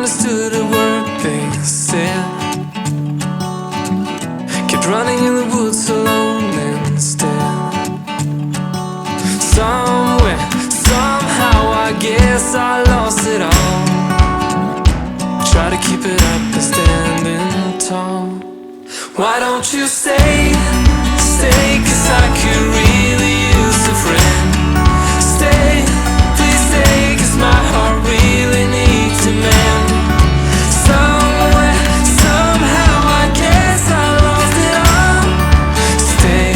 understood a word they said. Kept running in the woods alone instead. Somewhere, somehow, I guess I lost it all. Try to keep it up and standing tall. Why don't you stay, stay, 'cause I could really use a friend. Stay, please stay, 'cause my heart really needs a man. Somewhere, somehow, I guess I lost it all. Stay,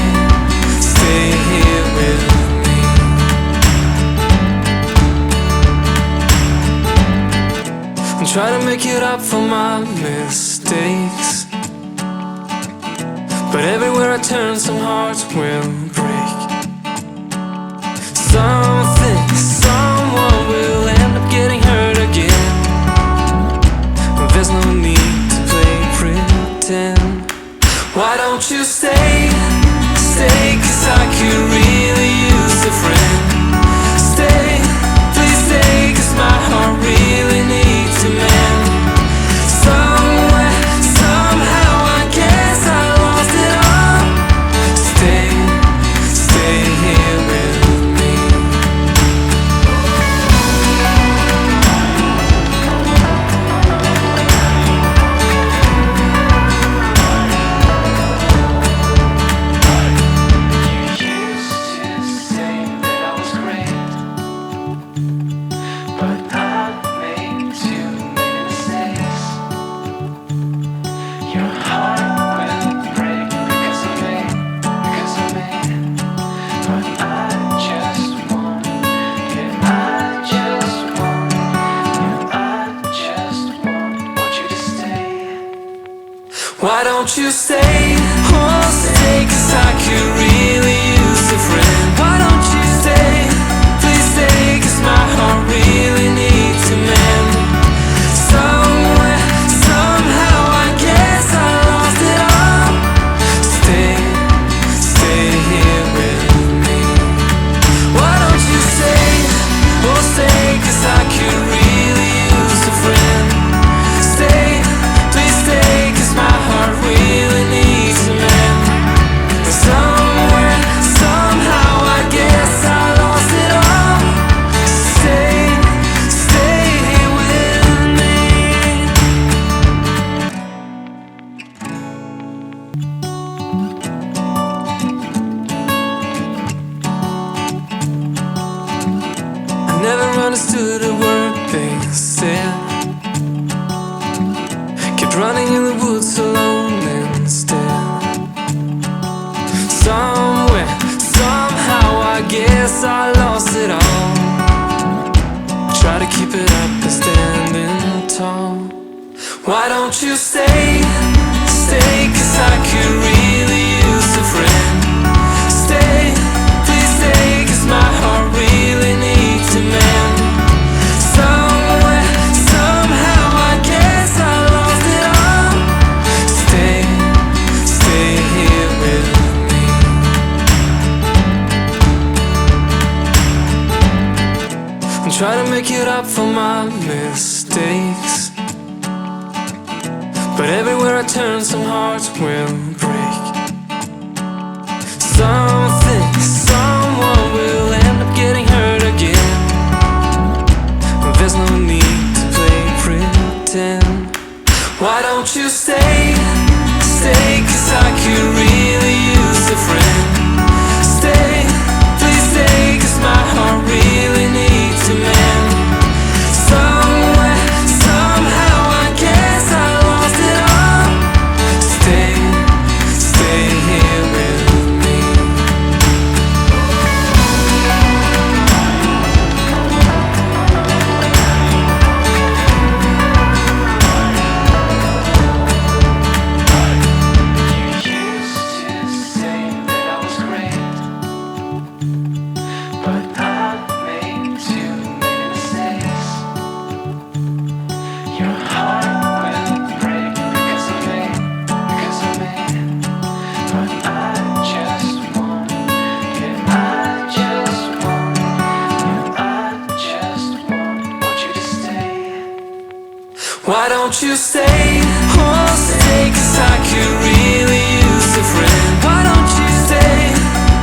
stay here with me. And try to make it up for my mistakes. But everywhere I turn, some hearts will break. Something, someone will end up getting hurt again. There's no need to play pretend. Why don't you stay, stay, 'cause I could really use a friend. Stay, please stay, 'cause my heart really needs a man. Somewhere, somehow, I guess I lost it all. Stay, stay here with me. You used to say that I was great, but I made too many mistakes. Your heart will break because of me, because of me. But I just want, yeah, I just want, yeah, I just want you to stay. Why don't you stay, oh stay, 'cause I could really use a friend. Why don't you stay, please stay, 'cause my heart really needs a man. Somewhere, somehow, I guess I lost it all. Stay, stay here with me. Why don't you stay, oh stay, 'cause I could really use a friend. Stay, please stay, 'cause my heart really needs a man. Somewhere, somehow, I guess I lost it all. Stay, stay here with me. I never understood a word they said. Kept running in the woods alone instead. Somewhere, somehow, I guess I lost it all. Try to keep it up and standing tall. Why don't you stay, stay, 'cause I could really use a friend. Stay, please stay, 'cause my heart really needs a man. Somewhere, somehow, I guess I lost it all. Stay, stay here with me. And try to make it up for my mistakes. But everywhere I turn, some hearts will break. Something, someone will end up getting hurt again. There's no need to play pretend. Why don't you stay, stay, 'cause I could really use a friend. Stay, please stay, 'cause my heart really needs a man. Somewhere, somehow, I guess I lost it all. Stay, stay here with me. don't you stay, oh stay, 'cause I could really use a friend. Why don't you stay,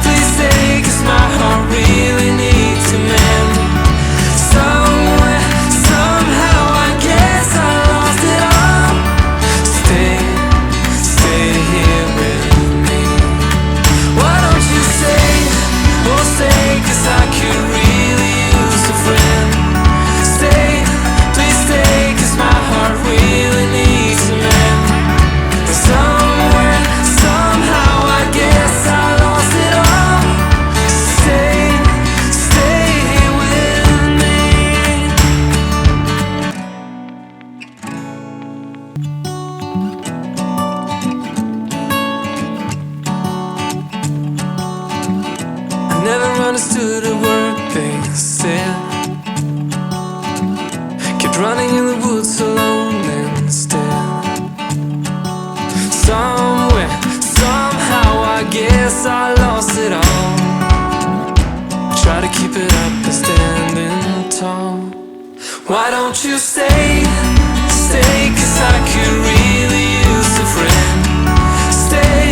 please stay, 'cause my heart really needs a man. Somewhere, somehow, I guess I lost it all. Stay, stay here with me. Why don't you stay, oh stay, 'cause I could really use a friend. Stay, please stay, 'cause my heart really needs a man. Somewhere, somehow, I guess I lost it all. Stay, stay with me. I never understood a word they said. Kept running in the woods alone instead. Somewhere, somehow, I guess I lost it all. Try to keep it up and standing tall. Why don't you stay, stay, 'cause I could really use a friend. Stay,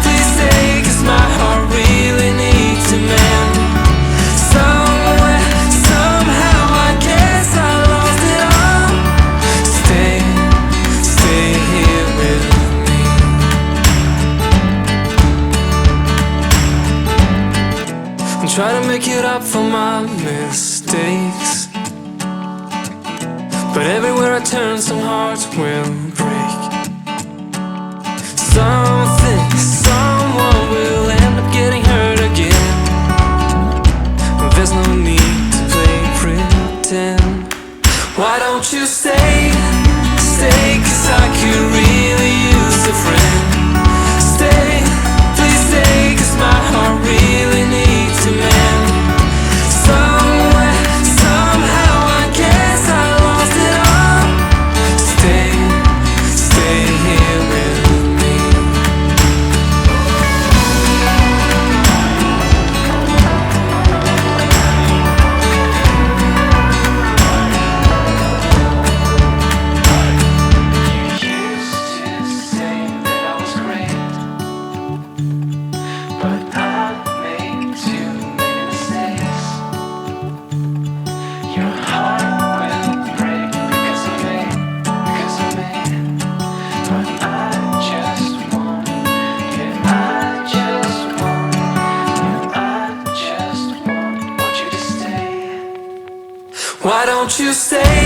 please stay, 'cause my heart really needs a man. Somewhere, somehow, I guess I lost it all. Stay, stay here with me. And try to make it up for my mistakes. But everywhere I turn, some hearts will break. Something, someone will end up getting hurt again. There's no need to play pretend. Why don't you stay, stay, 'cause I could really use a friend. Stay, please stay, 'cause my heart really needs a man. Somewhere, somehow, I guess I lost it all. Stay, stay here with me. You used to say that I was great, but I made too many mistakes. Your heart will break because of me, because of me. But I just want, yeah, I just want, yeah, I just want you to stay. Why don't you stay,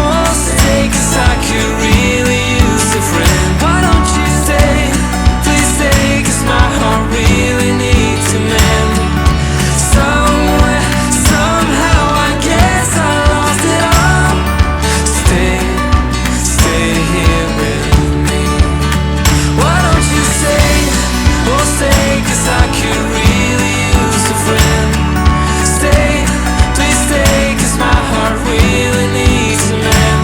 oh stay, 'cause I could really use a friend. Why don't you stay, please stay, 'cause my heart really needs a man. Somewhere, somehow, I guess I lost it all. Stay, stay here with me. Why don't you stay, oh stay, 'cause I could really use a friend. Stay, please stay, 'cause my heart really needs a man.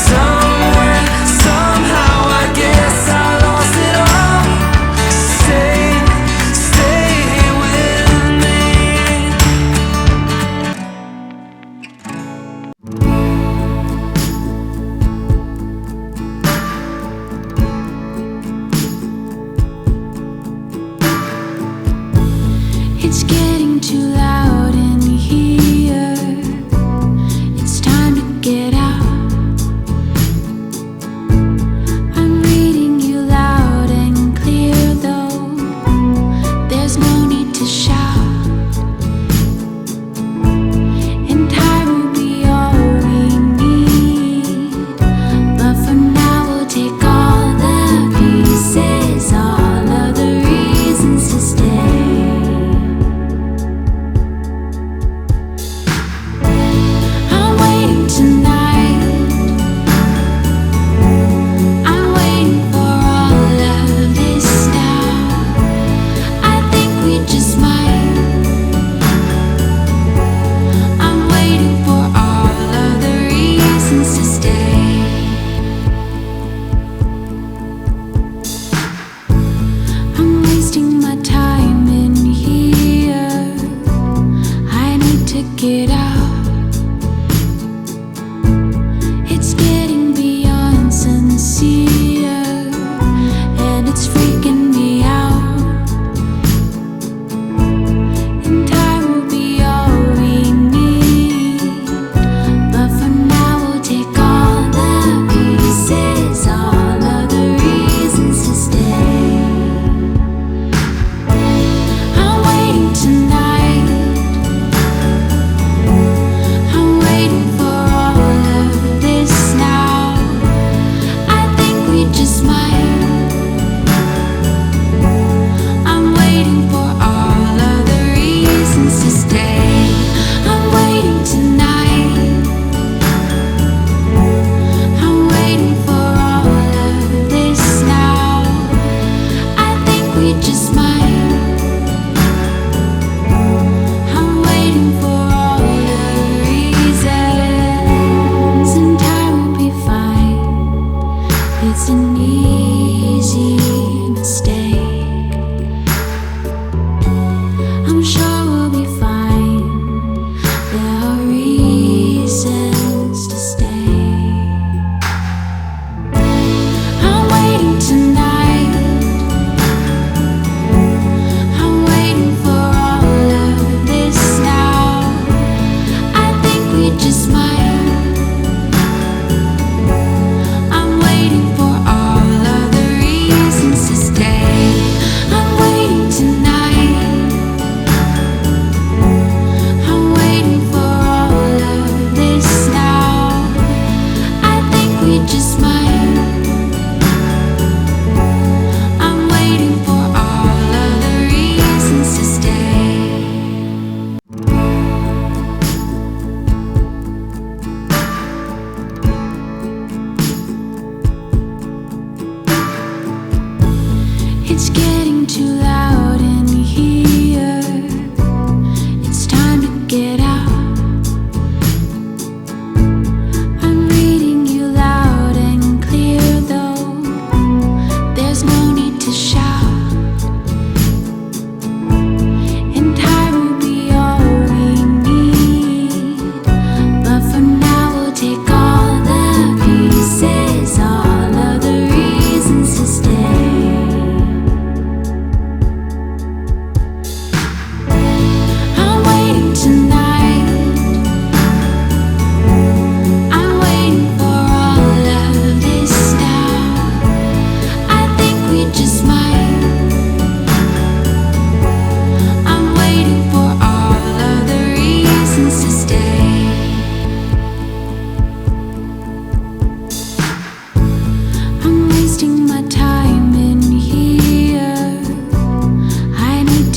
Somewhere, somehow, I guess I lost it all. Stay, stay with me. It's getting too loud in here. It's time to get out. I'm reading you loud and clear, though there's no need to shout. And time will be all we need. But for now, we'll take all the pieces, all of the reasons to stay.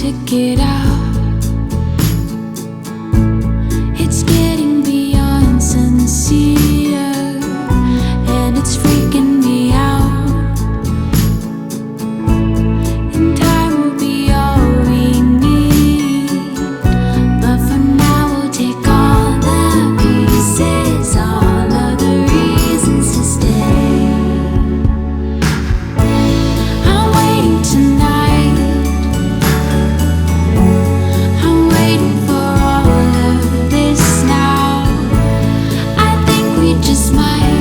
to get out. It's getting beyond sincere, and it's freaking me out. And time will be all we need, but for now we'll take all the pieces, all of the reasons to stay. I'm waiting tonight, I'm waiting for all of this now. I think we just might.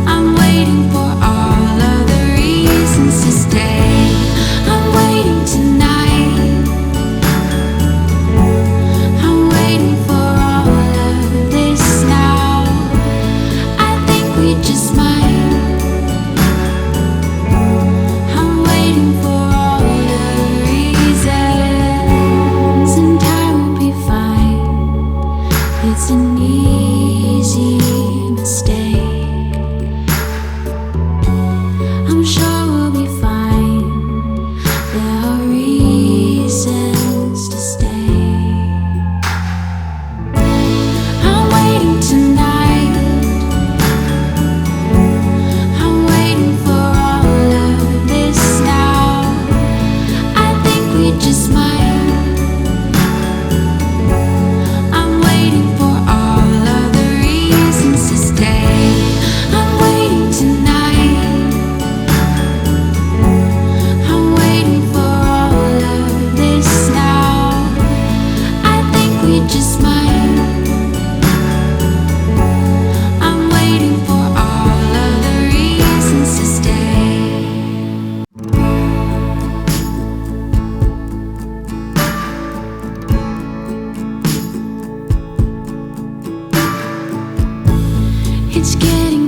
I'm waiting for all of the reasons to stay. I'm waiting tonight, I'm waiting for all of this now. I think we just might. I'm waiting for all the reasons, and time will be fine. It's an easy mistake. I'm sure we'll be fine. There are reasons to stay. I'm waiting tonight, I'm waiting for all of this now. I think we just might. I'm waiting for all of the reasons to stay. I'm waiting tonight, I'm waiting for all of this now. I think we just might. I'm waiting for all of the reasons to stay. It's getting